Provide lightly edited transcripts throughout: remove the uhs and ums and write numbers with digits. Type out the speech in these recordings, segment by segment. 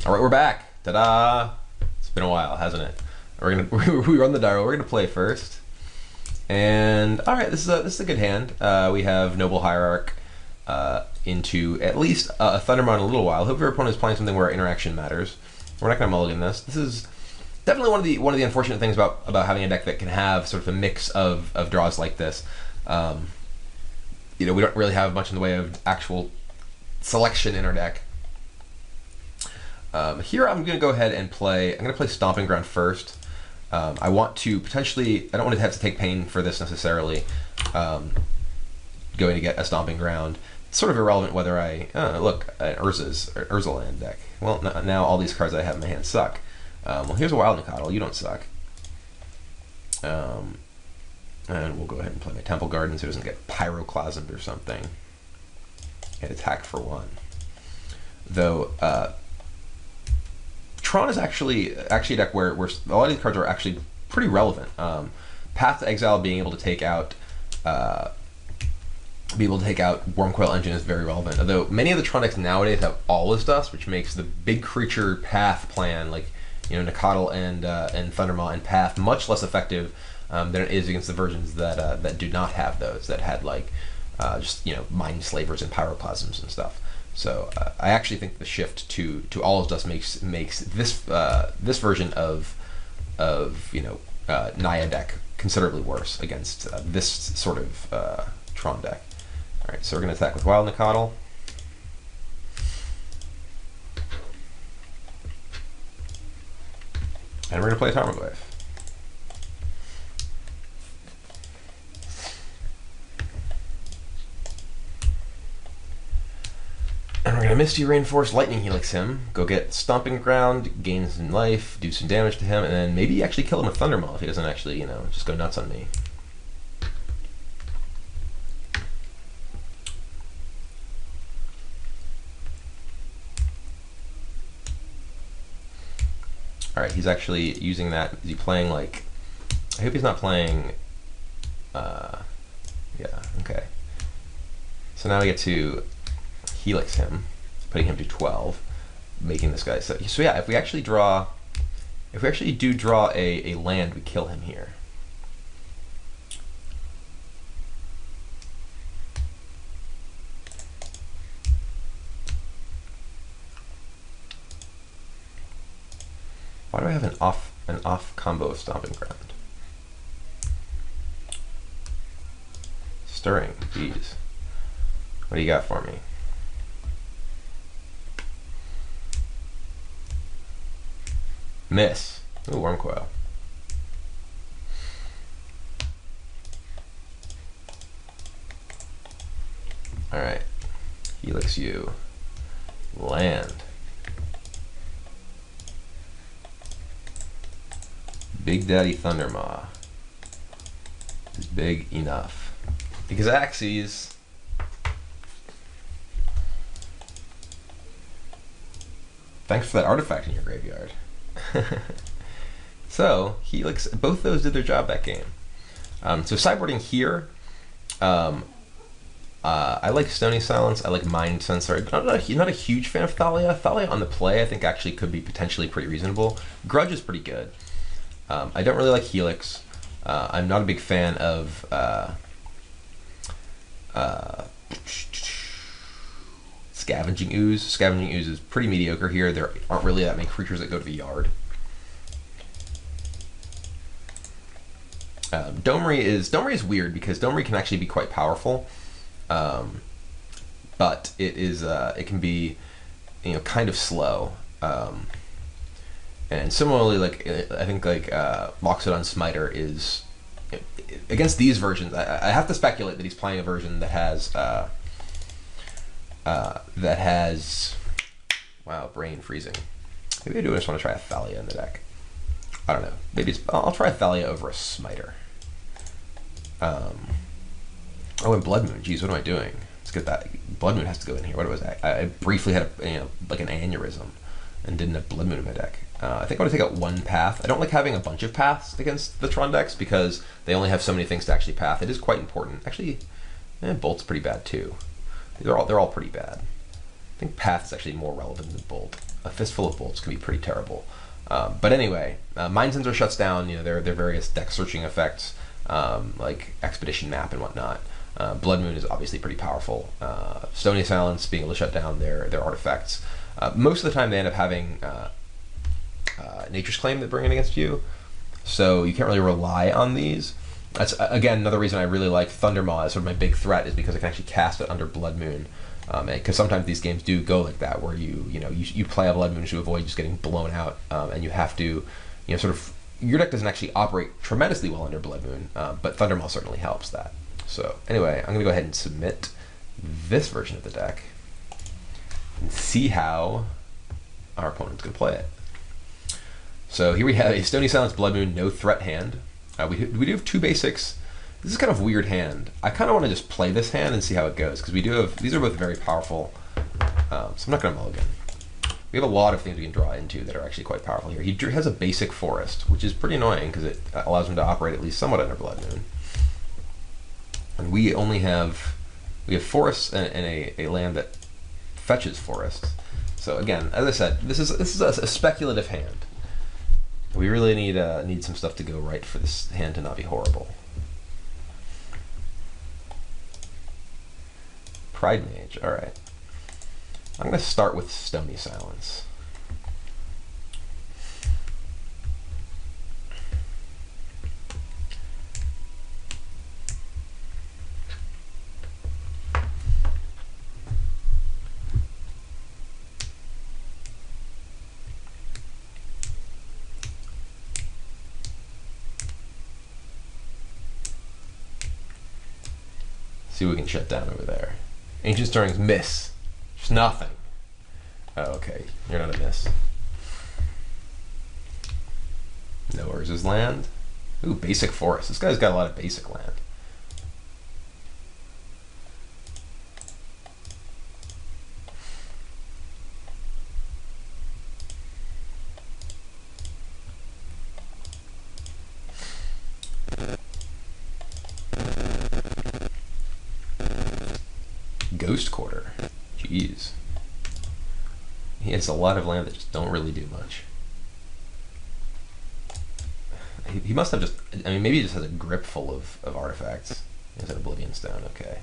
All right, we're back. Ta-da! It's been a while, hasn't it? We run the dial. We're gonna play first, and all right, this is a good hand. We have Noble Hierarch into at least a Thundermaw in a little while. Hope your opponent is playing something where interaction matters. We're not gonna mulligan this. This is definitely one of the unfortunate things about having a deck that can have sort of a mix of draws like this. We don't really have much in the way of actual selection in our deck. Here I'm going to go ahead and play. I'm going to play Stomping Ground first. I want to potentially. I don't want to have to take pain for this necessarily. Going to get a Stomping Ground. It's sort of irrelevant whether I look an Urza land deck. Well, now all these cards I have in my hand suck. Well, here's a Wild Nicottle. You don't suck. And we'll go ahead and play my Temple Garden so it doesn't get Pyroclasmed or something. And attack for 1. Though. Tron is actually a deck where a lot of these cards are actually pretty relevant. Path to Exile being able to take out Wormcoil Engine is very relevant. Although many of the Tron decks nowadays have Awless Dust, which makes the big creature path plan like Nicottle and Thundermaw and Path much less effective than it is against the versions that do not have those, that had like just Mind Slavers and Pyroclasms and stuff. So I actually think the shift to Awless Dust makes this this version of Naya deck considerably worse against this sort of Tron deck. All right, so we're going to attack with Wild Nicottle. And we're going to play Tarmogoyf. And we're going to Misty Reinforce Lightning Helix him, go get Stomping Ground, gain some life, do some damage to him, and then maybe actually kill him with Thundermaw if he doesn't actually, just go nuts on me. Alright, he's actually using that. Is he playing like... I hope he's not playing... yeah, okay. So now we get to Helix him, putting him to 12, making this guy... So yeah, if we actually do draw a land, we kill him here. Why do I have an off combo of Stomping Ground? Stirring, geez. What do you got for me? Miss. Ooh, Wormcoil. Alright. Helix you. Land. Big Daddy Thundermaw is big enough. Because Axes. Thanks for that artifact in your graveyard. So, Helix, both those did their job that game. So sideboarding here, I like Stony Silence, I like Mind Sensor. I'm not a huge fan of Thalia. Thalia on the play I think actually could be potentially pretty reasonable. Grudge is pretty good. I don't really like Helix. I'm not a big fan of Scavenging Ooze. Scavenging Ooze is pretty mediocre here. There aren't really that many creatures that go to the yard. Domery is weird because Domery can actually be quite powerful, but it can be kind of slow. And similarly, like I think like Loxodon Smiter is against these versions. I have to speculate that he's playing a version that has wow, brain freezing. Maybe I do just want to try a Thalia in the deck. I don't know. Maybe I'll try a Thalia over a Smiter. Oh, and Blood Moon. Geez, what am I doing? Let's get that. Blood Moon has to go in here. What was that? I briefly had like an aneurysm and didn't have Blood Moon in my deck. I think I want to take out one path. I don't like having a bunch of paths against the Tron decks because they only have so many things to actually path. It is quite important. Actually, Bolt's pretty bad too. They're all pretty bad. I think path's actually more relevant than Bolt. a fistful of bolts can be pretty terrible. But anyway, Mind Sensor shuts down, you know, their various deck searching effects, like Expedition Map and whatnot. Blood Moon is obviously pretty powerful. Stony Silence being able to shut down their artifacts. Most of the time they end up having Nature's Claim that bring it against you, so you can't really rely on these. That's again another reason I really like Thundermaw as sort of my big threat, is because I can actually cast it under Blood Moon. Because sometimes these games do go like that, where you play a Blood Moon to avoid just getting blown out, and you have to, you know, sort of, your deck doesn't actually operate tremendously well under Blood Moon, but Thundermaw certainly helps that. So anyway, I'm going to go ahead and submit this version of the deck and see how our opponent's going to play it. So here we have a Stony Silence Blood Moon no threat hand. We do have 2 basics. This is kind of a weird hand. I kind of want to just play this hand and see how it goes, because we do have, these are both very powerful, so I'm not going to mulligan. We have a lot of things we can draw into that are actually quite powerful here. He has a basic forest, which is pretty annoying because it allows him to operate at least somewhat under Blood Moon. And we only have, we have forests and a land that fetches forests. So again, as I said, this is a speculative hand. We really need some stuff to go right for this hand to not be horrible. Pride Mage, alright. I'm going to start with Stony Silence. See what we can shut down over there. Ancient Stirrings, miss. Just nothing. Oh, okay. You're not a miss. No Urza's land. Ooh, basic forest. This guy's got a lot of basic land. Ghost Quarter. Jeez. He has a lot of land that just don't really do much. He must have just, I mean, maybe he just has a grip full of artifacts. He has an Oblivion Stone, okay.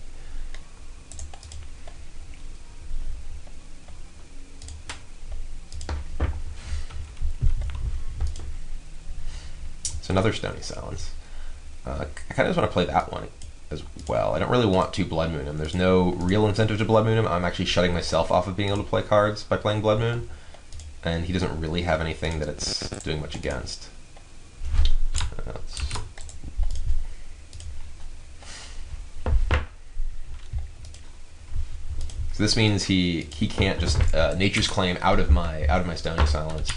So another Stony Silence. I kind of just want to play that one as well. I don't really want to Blood Moon him. There's no real incentive to Blood Moon him. I'm actually shutting myself off of being able to play cards by playing Blood Moon, and he doesn't really have anything that it's doing much against. So this means he can't just Nature's Claim out of my Stony Silence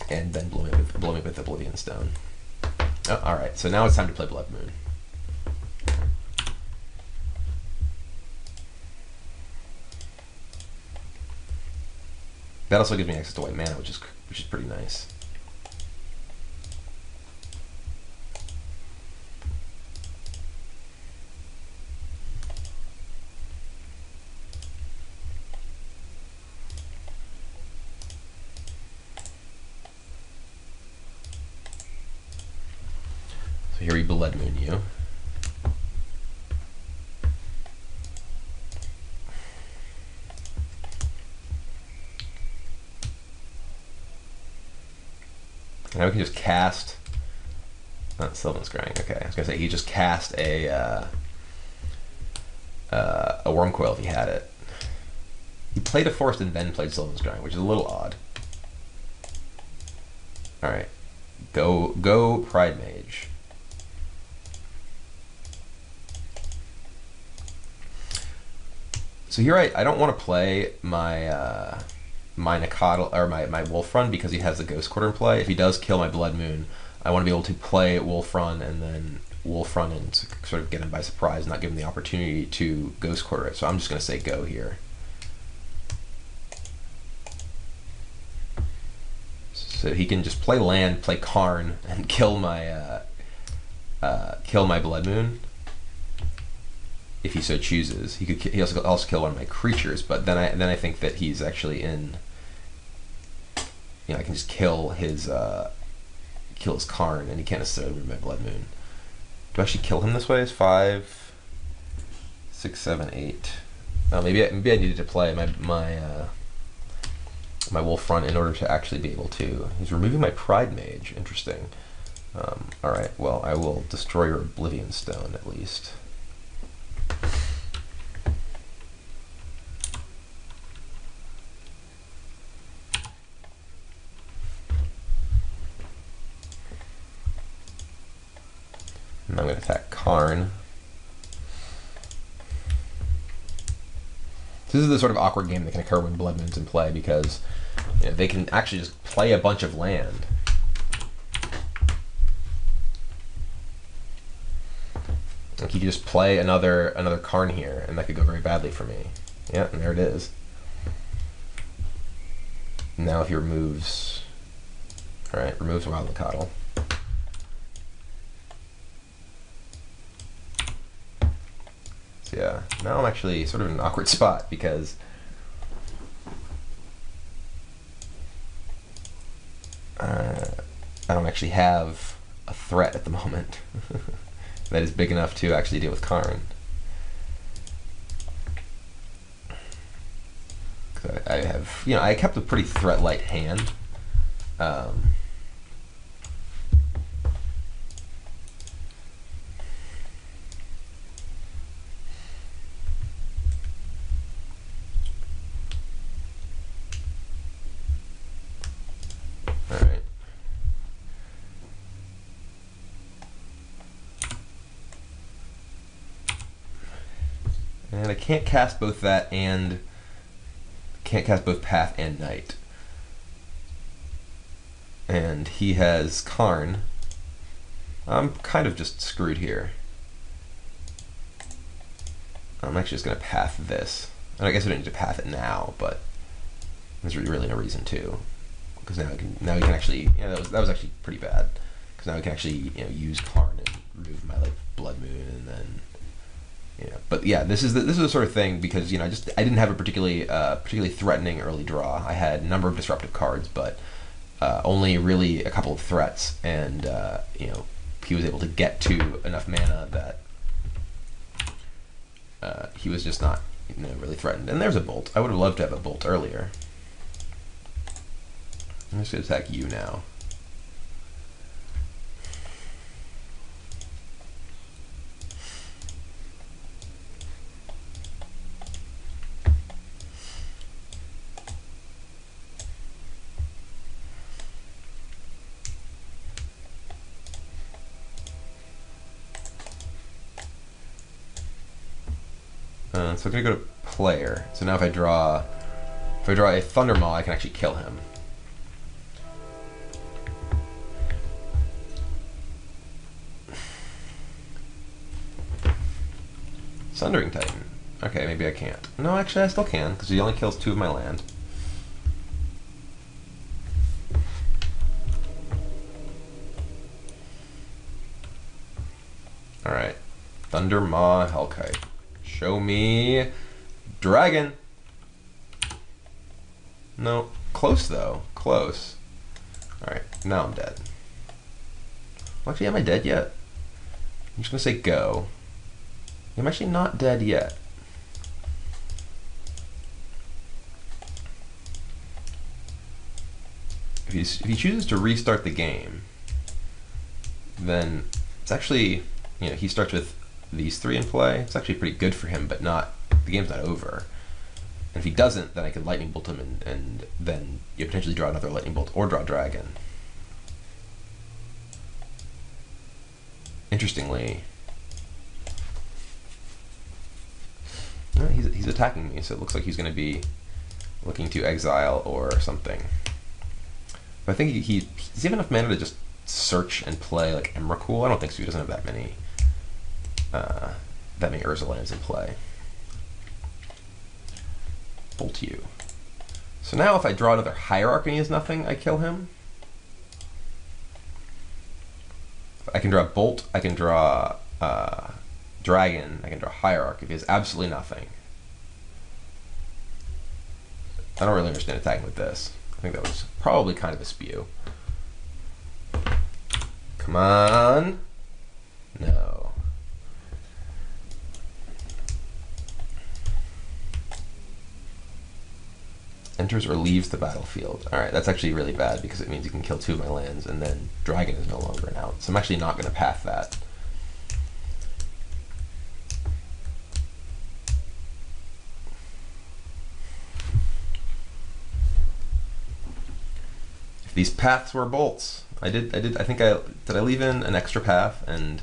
and then blow me with Oblivion Stone. Oh, all right, so now it's time to play Blood Moon. That also gives me access to white mana, which is pretty nice. So here we Blood Moon you. Now we can just cast, not Sylvan Scrying, okay. I was gonna say he just cast a Wormcoil if he had it. He played a forest and then played Sylvan Scrying, which is a little odd. Alright. Go Pride Mage. So here I don't want to play my my Nakatl or my Wolf Run because he has the Ghost Quarter in play. If he does kill my Blood Moon, I want to be able to play Wolf Run and then Wolf Run and sort of get him by surprise, not give him the opportunity to Ghost Quarter it. So I'm just going to say go here. So he can just play land, play Karn, and kill my Blood Moon. if he so chooses. He also kill one of my creatures, but then I think that he's actually in. I can just kill his Karn, and he can't necessarily remove my Blood Moon. Do I actually kill him this way? It's 5, 6, 7, 8. Oh, maybe I needed to play my Wolf Front in order to actually be able to. He's removing my Pride Mage. Interesting. All right. Well, I will destroy your Oblivion Stone at least. And I'm going to attack Karn. This is the sort of awkward game that can occur when Blood Moon's in play, because they can actually just play a bunch of land. Like you just play another Karn here, and that could go very badly for me. Yeah, and there it is. Now if he removes, all right, removes Wild Lakatl. So yeah, now I'm actually sort of in an awkward spot because I don't actually have a threat at the moment that is big enough to actually deal with Karn. I have, I kept a pretty threat-light hand. And I can't cast both that and Path and Night. And he has Karn. I'm kind of just screwed here. I'm actually just going to Path this. And I guess I don't need to Path it now, but there's really no reason to, because now we can actually, that was actually pretty bad, because now we can actually use Karn and remove my Blood Moon, and then. But yeah, this is the sort of thing, because I didn't have a particularly threatening early draw. I had a number of disruptive cards, but only really a couple of threats, and he was able to get to enough mana that he was just not really threatened. And there's a Bolt. I would have loved to have a Bolt earlier. I'm just gonna attack you now. So I'm gonna go to player. So now if I draw a Thundermaw, I can actually kill him. Sundering Titan. Okay, maybe I can't. No, actually I still can, because he only kills 2 of my land. Alright. Thundermaw Hellkite. Show me dragon. No, close though. Close. Alright, now I'm dead. Well, actually, am I dead yet? I'm just gonna say go. I'm actually not dead yet. If he chooses to restart the game, then it's actually, he starts with these 3 in play. It's actually pretty good for him, but the game's not over. And if he doesn't, then I could Lightning Bolt him, and then you potentially draw another Lightning Bolt or draw Dragon. Interestingly, he's attacking me, so it looks like he's going to be looking to exile or something. But I think does he have enough mana to just search and play like Emrakul? I don't think so. He doesn't have that many Urza lands in play. Bolt you. So now if I draw another Hierarch and he has nothing, I kill him. I can draw Bolt. I can draw dragon, I can draw Hierarch if he has absolutely nothing. I don't really understand attacking with this. I think that was probably kind of a spew. Come on. No. Enters or leaves the battlefield. Alright, that's actually really bad because it means you can kill 2 of my lands and then dragon is no longer an out. So I'm actually not going to path that. If these paths were bolts, I think did I leave in an extra path and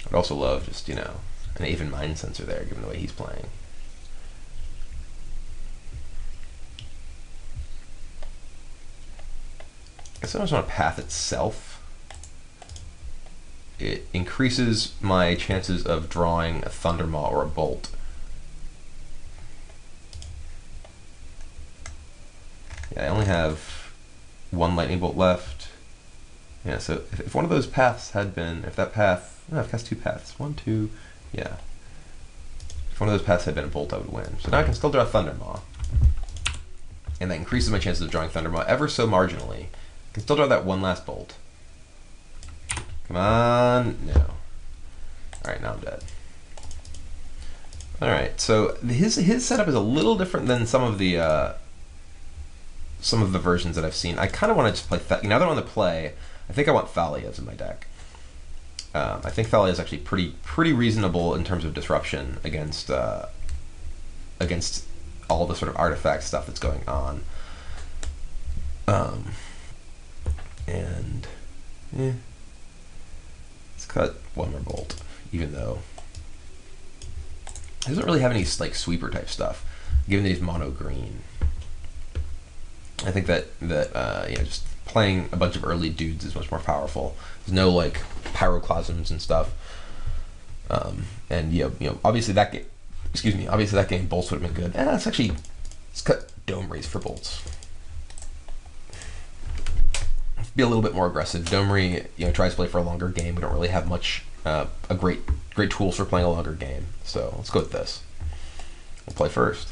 I'd also love just, you know, an even mind sensor there, given the way he's playing. I guess I just want to path itself. It increases my chances of drawing a Thundermaw or a Bolt. Yeah, I only have 1 Lightning Bolt left. Yeah, so if one of those paths had been, if that path, no, I've cast 2 paths. 1, 2, yeah. If one of those paths had been a Bolt, I would win. So now I can still draw Thundermaw. And that increases my chances of drawing Thundermaw ever so marginally. I can still draw that 1 last Bolt. Come on, no. Alright, now I'm dead. Alright, so his setup is a little different than some of the versions that I've seen. I kind of want to just play, now that I'm on the play, I think I want Thalias in my deck. I think Thalia is actually pretty reasonable in terms of disruption against against all the sort of artifact stuff that's going on. And let's cut 1 more Bolt, even though he doesn't really have any like sweeper type stuff, given that he's mono green. I think that yeah, just playing a bunch of early dudes is much more powerful. There's no like pyroclasms and stuff, and you know, obviously that game, obviously that game bolts would have been good. Let's cut Dome Rays for bolts. Be a little bit more aggressive. Domri, you know, tries to play for a longer game. We don't really have much great tools for playing a longer game. So let's go with this. We'll play first.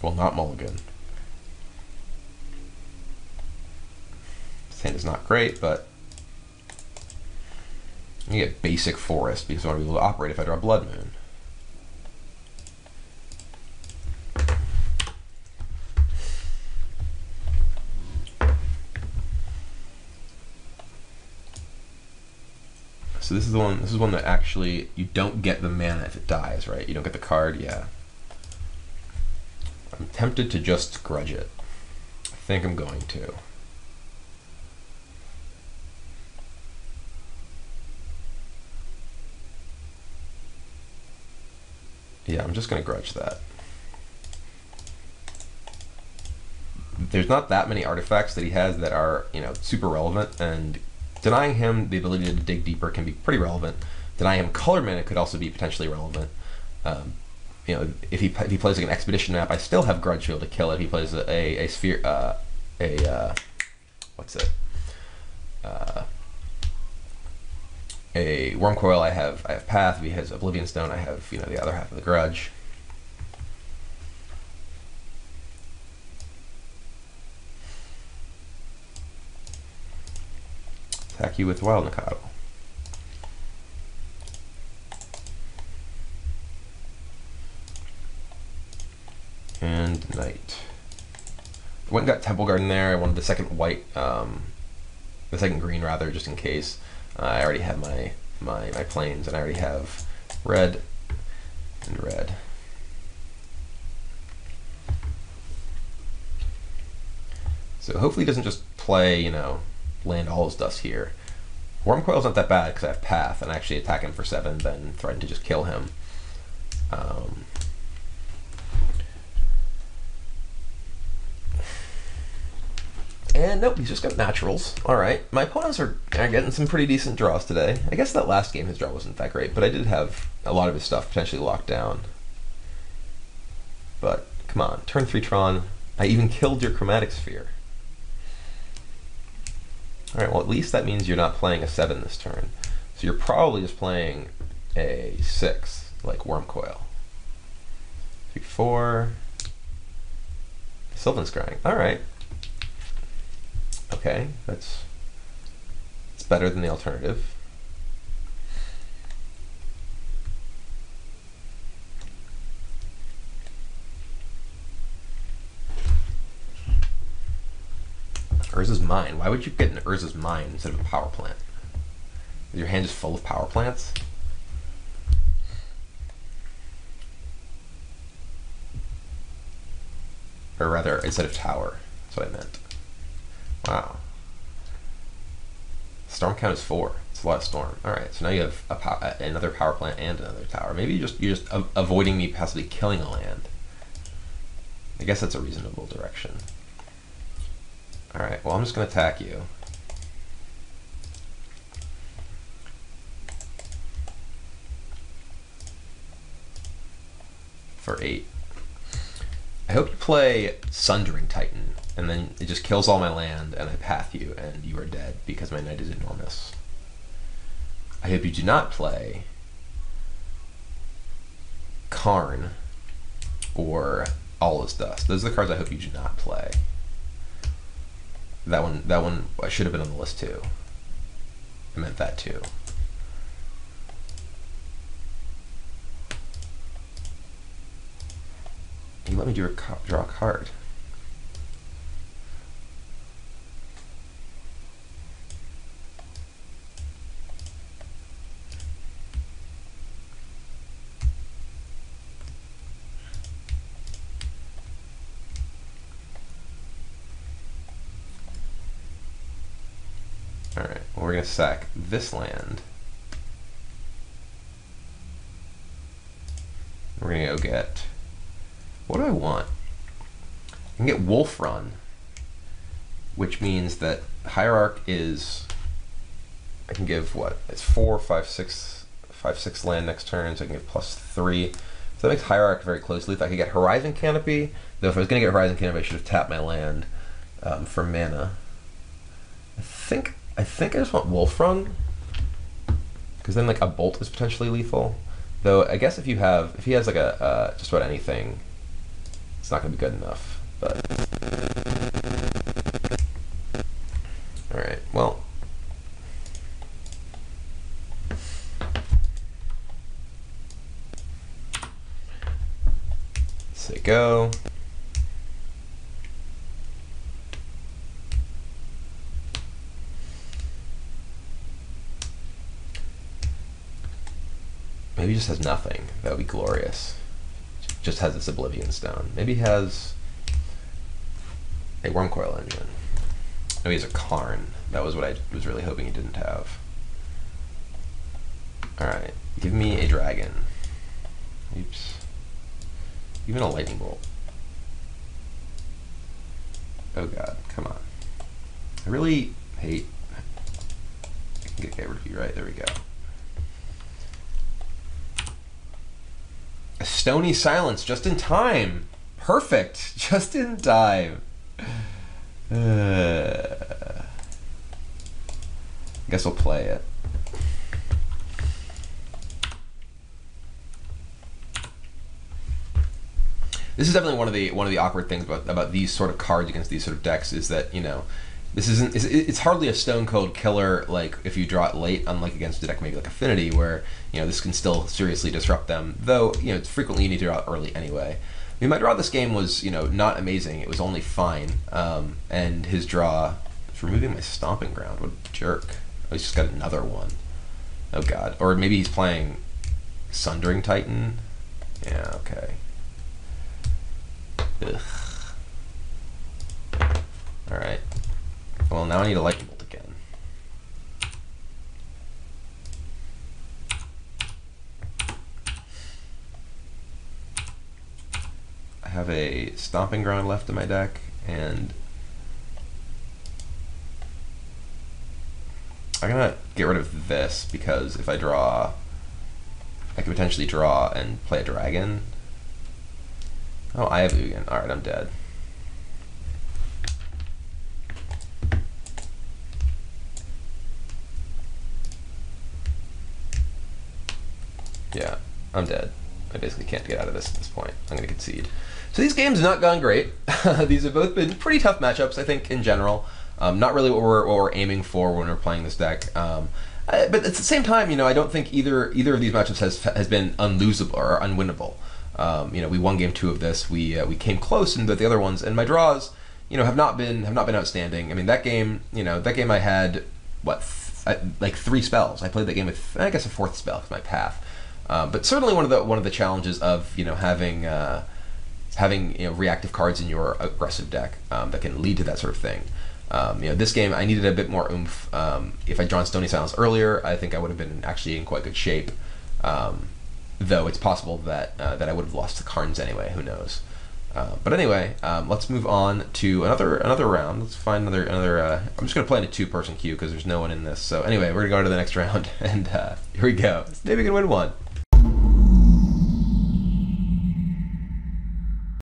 Well, not mulligan. This hand is not great, but you get basic forest because I want to be able to operate if I draw Blood Moon. So this is the one. This is one that actually you don't get the mana if it dies, right? You don't get the card. Yeah. I'm tempted to just grudge it. I think I'm going to. Yeah, I'm just going to grudge that. There's not that many artifacts that he has that are, you know, super relevant, and denying him the ability to dig deeper can be pretty relevant. Denying him color mana could also be potentially relevant. You know, if he plays like an expedition map, I still have Grudge Field to kill it. If he plays a sphere, what's it? A Worm Coil, I have Path. If he has Oblivion Stone, I have, you know, the other half of the Grudge. Attack you with Wild Nikado. And Knight. I went and got Temple Garden there. I wanted the second white, the second green rather, just in case. I already have my planes, and I already have red and red. So hopefully he doesn't just play, you know, land all his dust here. Worm Coil's not that bad because I have Path, and I actually attack him for 7, then threaten to just kill him. And nope, he's just got naturals. Alright, my opponents are getting some pretty decent draws today. I guess that last game his draw wasn't that great, but I did have a lot of his stuff potentially locked down. But, come on, turn 3 Tron. I even killed your Chromatic Sphere. Alright, well at least that means you're not playing a 7 this turn. So you're probably just playing a 6, like Worm Coil. 3, 4. Sylvan Scrying. Alright. Okay, it's better than the alternative. Urza's Mine. Why would you get an Urza's Mine instead of a power plant? Is your hand just full of power plants? Or rather, instead of tower. That's what I meant. Wow. Storm count is 4. It's a lot of storm. All right, so now you have another power plant and another tower. Maybe you're just avoiding me possibly killing a land. I guess that's a reasonable direction. All right. Well, I'm just going to attack you. For 8. I hope you play Sundering Titan, and then it just kills all my land, and I path you, and you are dead because my knight is enormous. I hope you do not play Karn or All Is Dust. Those are the cards I hope you do not play. That one should have been on the list too. I meant that too. You let me draw a card. Alright, well, we're going to sack this land. We're going to go get... What do I want? I can get Wolf Run, which means that Hierarch is... I can give, what? It's 4, 5, 6 land next turn, so I can give +3. So that makes Hierarch very closely. If I could get Horizon Canopy, though if I was going to get Horizon Canopy, I should have tapped my land for mana. I think I just want Wolf Run, because then like a Bolt is potentially lethal. Though I guess if he has like a just about anything, it's not going to be good enough. But all right, well. Say go. Maybe he just has nothing. That would be glorious. Just has this Oblivion Stone. Maybe he has a Wormcoil Engine. Maybe he has a Karn. That was what I was really hoping he didn't have. Alright. Give me a dragon. Oops. Even a lightning bolt. Oh god, come on. I really hate... I can get rid of you, right? There we go. A Stony Silence, just in time. Perfect, just in time. Guess we'll play it. This is definitely one of the awkward things about these sort of cards against these sort of decks is that, you know, this isn't it's hardly a stone cold killer like if you draw it late, unlike against a deck maybe like Affinity where, you know, this can still seriously disrupt them, though, you know, it's frequently you need to draw it early anyway. I mean, my draw this game was, you know, not amazing. It was only fine, and his draw is removing my Stomping Ground. What a jerk. Oh, he's just got another one. Oh god. Or maybe he's playing Sundering Titan. Yeah, okay. Ugh. Alright. Well, now I need a lightning bolt again. I have a Stomping Ground left in my deck, and I'm gonna get rid of this because if I draw, I could potentially draw and play a dragon. Oh, I have Ugin. Alright, I'm dead. Yeah, I'm dead. I basically can't get out of this at this point. I'm going to concede. So these games have not gone great. These have both been pretty tough matchups, I think, in general. Not really what we're aiming for when we're playing this deck. But at the same time, you know, I don't think either of these matchups has been unlosable or unwinnable. You know, we won game 2 of this. We came close in the other ones, and my draws, you know, have not been outstanding. I mean, that game, you know, I had what like 3 spells. I played that game with, I guess, a 4th spell because my path. But certainly one of the challenges of, you know, having you know, reactive cards in your aggressive deck that can lead to that sort of thing. You know, this game I needed a bit more oomph. If I'd drawn Stony Silence earlier, I think I would have been actually in quite good shape. Though it's possible that that I would have lost the Karns anyway. Who knows? But anyway, let's move on to another round. Let's find another. I'm just gonna play in a 2-person queue because there's no one in this. So anyway, we're gonna go to the next round, and here we go. Maybe we can win one.